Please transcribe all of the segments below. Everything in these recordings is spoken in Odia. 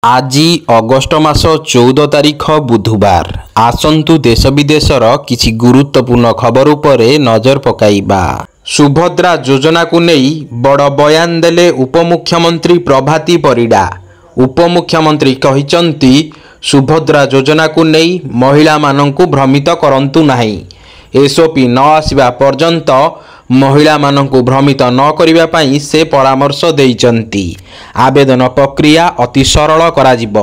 আজি ଅଗଷ୍ଟ ମାସ 14 ତାରିଖ ବୁଧବାର। ଆସନ୍ତୁ ଦେଶ ବିଦେଶର କିଛି ଗୁରୁତ୍ୱପୂର୍ଣ୍ଣ ଖବର ଉପରେ ନଜର ପକାଇବା। ସୁଭଦ୍ରା ଯୋଜନାକୁ ନେଇ ବଡ଼ ବୟାନ ଦେଲେ ଉପମୁଖ୍ୟମନ୍ତ୍ରୀ ପ୍ରଭାତୀ ପରିଡ଼ା। ଉପମୁଖ୍ୟମନ୍ତ୍ରୀ କହିଛନ୍ତି, ସୁଭଦ୍ରା ଯୋଜନାକୁ ନେଇ ମହିଳାମାନଙ୍କୁ ଭ୍ରମିତ କରନ୍ତୁ ନାହିଁ। ଏସ୍ଓପି ନ ଆସିବା ପର୍ଯ୍ୟନ୍ତ ମହିଳାମାନଙ୍କୁ ଭ୍ରମିତ ନ କରିବା ପାଇଁ ସେ ପରାମର୍ଶ ଦେଇଛନ୍ତି। ଆବେଦନ ପ୍ରକ୍ରିୟା ଅତି ସରଳ କରାଯିବ।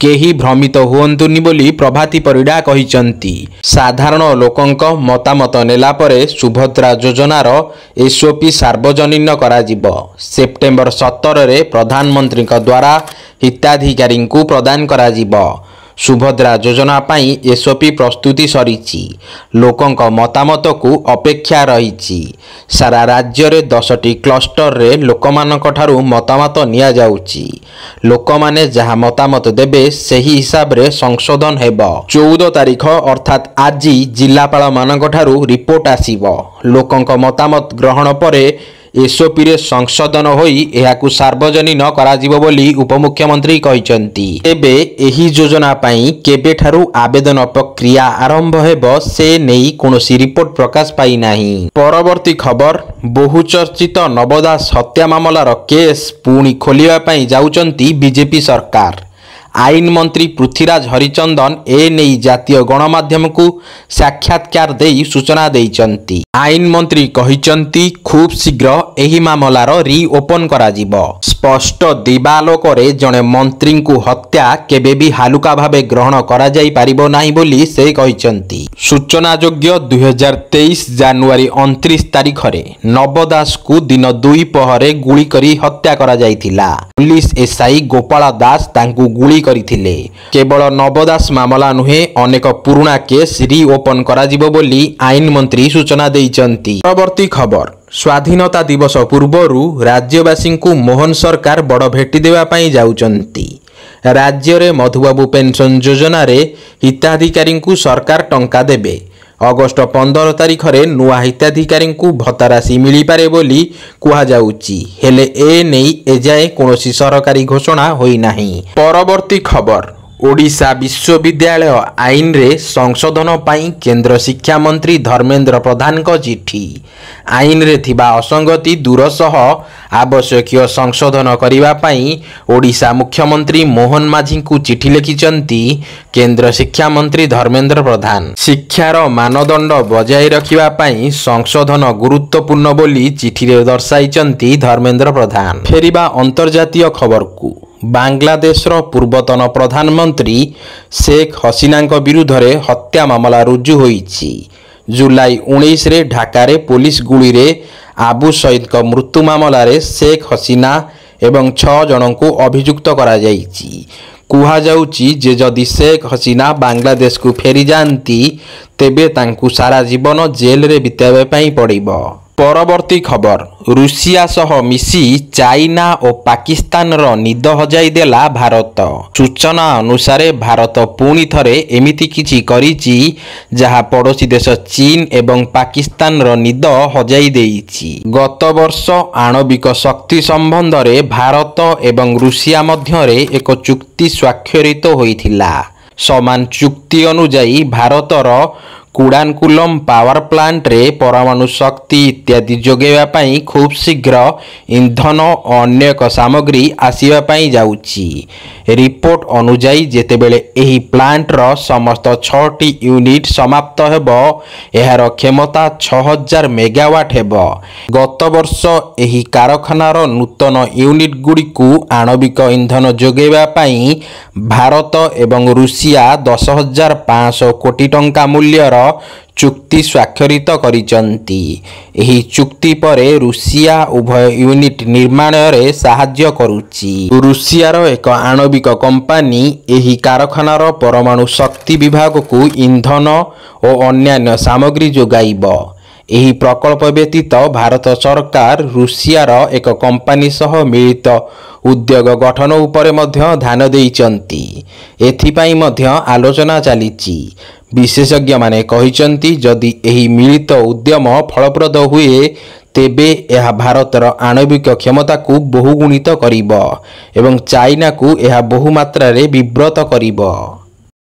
କେହି ଭ୍ରମିତ ହୁଅନ୍ତୁନି ବୋଲି ପ୍ରଭାତୀ ପରିଡ଼ା କହିଛନ୍ତି। ସାଧାରଣ ଲୋକଙ୍କ ମତାମତ ନେଲା ପରେ ସୁଭଦ୍ରା ଯୋଜନାର ଏସ୍ଓପି ସାର୍ବଜନୀନ କରାଯିବ। ସେପ୍ଟେମ୍ବର 17ରେ ପ୍ରଧାନମନ୍ତ୍ରୀଙ୍କ ଦ୍ୱାରା ହିତାଧିକାରୀଙ୍କୁ ପ୍ରଦାନ କରାଯିବ। ସୁଭଦ୍ରା ଯୋଜନା ପାଇଁ ଏସ୍ଓପି ପ୍ରସ୍ତୁତି ସରିଛି। ଲୋକଙ୍କ ମତାମତକୁ ଅପେକ୍ଷା ରହିଛି। ସାରା ରାଜ୍ୟରେ 10ଟି କ୍ଲଷ୍ଟରରେ ଲୋକମାନଙ୍କଠାରୁ ମତାମତ ନିଆଯାଉଛି। ଲୋକମାନେ ଯାହା ମତାମତ ଦେବେ ସେହି ହିସାବରେ ସଂଶୋଧନ ହେବ। 14 ତାରିଖ ଅର୍ଥାତ୍ ଆଜି ଜିଲ୍ଲାପାଳମାନଙ୍କଠାରୁ ରିପୋର୍ଟ ଆସିବ। ଲୋକଙ୍କ ମତାମତ ଗ୍ରହଣ ପରେ ଏସ୍ଓପିରେ ସଂଶୋଧନ ହୋଇ ଏହାକୁ ସାର୍ବଜନୀନ କରାଯିବ ବୋଲି ଉପମୁଖ୍ୟମନ୍ତ୍ରୀ କହିଛନ୍ତି। ତେବେ ଏହି ଯୋଜନା ପାଇଁ କେବେଠାରୁ ଆବେଦନ ପ୍ରକ୍ରିୟା ଆରମ୍ଭ ହେବ ସେ ନେଇ କୌଣସି ରିପୋର୍ଟ ପ୍ରକାଶ ପାଇନାହିଁ। ପରବର୍ତ୍ତୀ ଖବର, ବହୁଚର୍ଚ୍ଚିତ ନବ ଦାସ ହତ୍ୟା ମାମଲାର କେସ୍ ପୁଣି ଖୋଲିବା ପାଇଁ ଯାଉଛନ୍ତି ବିଜେପି ସରକାର। ଆଇନ ମନ୍ତ୍ରୀ ପୃଥ୍ୱୀରାଜ ହରିଚନ୍ଦନ ଏ ନେଇ ଜାତୀୟ ଗଣମାଧ୍ୟମକୁ ସାକ୍ଷାତକାର ଦେଇ ସୂଚନା ଦେଇଛନ୍ତି। ଆଇନ ମନ୍ତ୍ରୀ କହିଛନ୍ତି, ଖୁବ୍ ଶୀଘ୍ର ଏହି ମାମଲାର ରିଓପନ୍ କରାଯିବ। ସ୍ପଷ୍ଟ ଦିବାଲୋକରେ ଜଣେ ମନ୍ତ୍ରୀଙ୍କୁ ହତ୍ୟା କେବେ ବି ହାଲୁକା ଭାବେ ଗ୍ରହଣ କରାଯାଇପାରିବ ନାହିଁ ବୋଲି ସେ କହିଛନ୍ତି। ସୂଚନାଯୋଗ୍ୟ 2023 ଜାନୁଆରୀ 29 ତାରିଖରେ ନବ ଦାସଙ୍କୁ ଦିନ 2 ପହରେ ଗୁଳି କରି ହତ୍ୟା କରାଯାଇଥିଲା। ପୁଲିସ ଏସ୍ଆଇ ଗୋପାଳ ଦାସ ତାଙ୍କୁ ଗୁଳି କରିଥିଲେ। କେବଳ ନବ ଦାସ ମାମଲା ନୁହେଁ, ଅନେକ ପୁରୁଣା କେସ୍ ରିଓପନ୍ କରାଯିବ ବୋଲି ଆଇନ ମନ୍ତ୍ରୀ ସୂଚନା ଦେଇଛନ୍ତି। ପରବର୍ତ୍ତୀ ଖବର, ସ୍ୱାଧୀନତା ଦିବସ ପୂର୍ବରୁ ରାଜ୍ୟବାସୀଙ୍କୁ ମୋହନ ସରକାର ବଡ଼ ଭେଟି ଦେବା ପାଇଁ ଯାଉଛନ୍ତି। ରାଜ୍ୟରେ ମଧୁବାବୁ ପେନ୍ସନ୍ ଯୋଜନାରେ ହିତାଧିକାରୀଙ୍କୁ ସରକାର ଟଙ୍କା ଦେବେ। ଅଗଷ୍ଟ 15 ତାରିଖରେ ନୂଆ ହିତାଧିକାରୀଙ୍କୁ ଭତ୍ତା ରାଶି ମିଳିପାରେ ବୋଲି କୁହାଯାଉଛି। ହେଲେ ଏ ନେଇ ଏଯାଏ କୌଣସି ସରକାରୀ ଘୋଷଣା ହୋଇନାହିଁ। ପରବର୍ତ୍ତୀ ଖବର, ଓଡ଼ିଶା ବିଶ୍ୱବିଦ୍ୟାଳୟ ଆଇନରେ ସଂଶୋଧନ ପାଇଁ କେନ୍ଦ୍ର ଶିକ୍ଷାମନ୍ତ୍ରୀ ଧର୍ମେନ୍ଦ୍ର ପ୍ରଧାନଙ୍କ ଚିଠି। ଆଇନରେ ଥିବା ଅସଙ୍ଗତି ଦୂର ସହ ଆବଶ୍ୟକୀୟ ସଂଶୋଧନ କରିବା ପାଇଁ ଓଡ଼ିଶା ମୁଖ୍ୟମନ୍ତ୍ରୀ ମୋହନ ମାଝୀଙ୍କୁ ଚିଠି ଲେଖିଛନ୍ତି କେନ୍ଦ୍ର ଶିକ୍ଷାମନ୍ତ୍ରୀ ଧର୍ମେନ୍ଦ୍ର ପ୍ରଧାନ। ଶିକ୍ଷାର ମାନଦଣ୍ଡ ବଜାୟ ରଖିବା ପାଇଁ ସଂଶୋଧନ ଗୁରୁତ୍ୱପୂର୍ଣ୍ଣ ବୋଲି ଚିଠିରେ ଦର୍ଶାଇଛନ୍ତି ଧର୍ମେନ୍ଦ୍ର ପ୍ରଧାନ। ଫେରିବା ଅନ୍ତର୍ଜାତୀୟ ଖବରକୁ, ବାଂଲାଦେଶର ପୂର୍ବତନ ପ୍ରଧାନମନ୍ତ୍ରୀ ଶେଖ୍ ହସିନାଙ୍କ ବିରୁଦ୍ଧରେ ହତ୍ୟା ମାମଲା ରୁଜୁ ହୋଇଛି। ଜୁଲାଇ 19ରେ ଢାକାରେ ପୋଲିସ ଗୁଳିରେ ଆବୁ ସଇଦଙ୍କ ମୃତ୍ୟୁ ମାମଲାରେ ଶେଖ୍ ହସିନା ଏବଂ 6 ଜଣଙ୍କୁ ଅଭିଯୁକ୍ତ କରାଯାଇଛି। କୁହାଯାଉଛି ଯେ ଯଦି ଶେଖ୍ ହସିନା ବାଂଲାଦେଶକୁ ଫେରିଯାଆନ୍ତି ତେବେ ତାଙ୍କୁ ସାରା ଜୀବନ ଜେଲରେ ବିତାଇବା ପାଇଁ ପଡ଼ିବ। ପରବର୍ତ୍ତୀ ଖବର, ରୁଷିଆ ସହ ମିଶି ଚାଇନା ଓ ପାକିସ୍ତାନର ନିଦ ହଜାଇ ଦେଲା ଭାରତ। ସୂଚନା ଅନୁସାରେ ଭାରତ ପୁଣି ଥରେ ଏମିତି କିଛି କରିଛି ଯାହା ପଡ଼ୋଶୀ ଦେଶ ଚୀନ ଏବଂ ପାକିସ୍ତାନର ନିଦ ହଜାଇ ଦେଇଛି। ଗତ ବର୍ଷ ଆଣବିକ ଶକ୍ତି ସମ୍ବନ୍ଧରେ ଭାରତ ଏବଂ ରୁଷିଆ ମଧ୍ୟରେ ଏକ ଚୁକ୍ତି ସ୍ୱାକ୍ଷରିତ ହୋଇଥିଲା। ସମାନ ଚୁକ୍ତି ଅନୁଯାୟୀ ଭାରତର କୁଡ଼ାନକୁଲମ ପାୱାର ପ୍ଲାଣ୍ଟରେ ପରମାଣୁ ଶକ୍ତି ଇତ୍ୟାଦି ଯୋଗାଇବା ପାଇଁ ଖୁବ୍ ଶୀଘ୍ର ଇନ୍ଧନ ଓ ଅନ୍ୟ ଏକ ସାମଗ୍ରୀ ଆସିବା ପାଇଁ ଯାଉଛି। ରିପୋର୍ଟ ଅନୁଯାୟୀ ଯେତେବେଳେ ଏହି ପ୍ଲାଣ୍ଟର ସମସ୍ତ 6ଟି ୟୁନିଟ୍ ସମାପ୍ତ ହେବ, ଏହାର କ୍ଷମତା 6000 ମେଗାୱାଟ୍ ହେବ। ଗତ ବର୍ଷ ଏହି କାରଖାନାର ନୂତନ ୟୁନିଟ୍ ଗୁଡ଼ିକୁ ଆଣବିକ ଇନ୍ଧନ ଯୋଗାଇବା ପାଇଁ ଭାରତ ଏବଂ ରୁଷିଆ 10,500 କୋଟି ଟଙ୍କା ମୂଲ୍ୟର ଚୁକ୍ତି ସ୍ୱାକ୍ଷରିତ କରିଛନ୍ତି। ଏହି ଚୁକ୍ତି ପରେ ରୁଷିଆ ଉଭୟ ୟୁନିଟ୍ ନିର୍ମାଣରେ ସାହାଯ୍ୟ କରୁଛି। ରୁଷିଆର ଏକ ଆଣବିକ କମ୍ପାନୀ ଏହି କାରଖାନାର ପରମାଣୁ ଶକ୍ତି ବିଭାଗକୁ ଇନ୍ଧନ ଓ ଅନ୍ୟାନ୍ୟ ସାମଗ୍ରୀ ଯୋଗାଇବ। ଏହି ପ୍ରକଳ୍ପ ବ୍ୟତୀତ ଭାରତ ସରକାର ରୁଷିଆର ଏକ କମ୍ପାନୀ ସହ ମିଳିତ ଉଦ୍ୟୋଗ ଗଠନ ଉପରେ ମଧ୍ୟ ଧ୍ୟାନ ଦେଇଛନ୍ତି। ଏଥିପାଇଁ ମଧ୍ୟ ଆଲୋଚନା ଚାଲିଛି। ବିଶେଷଜ୍ଞମାନେ କହିଛନ୍ତି, ଯଦି ଏହି ମିଳିତ ଉଦ୍ୟମ ଫଳପ୍ରଦ ହୁଏ ତେବେ ଏହା ଭାରତର ଆଣବିକ କ୍ଷମତାକୁ ବହୁଗୁଣିତ କରିବ ଏବଂ ଚାଇନାକୁ ଏହା ବହୁମାତ୍ରାରେ ବିବ୍ରତ କରିବ।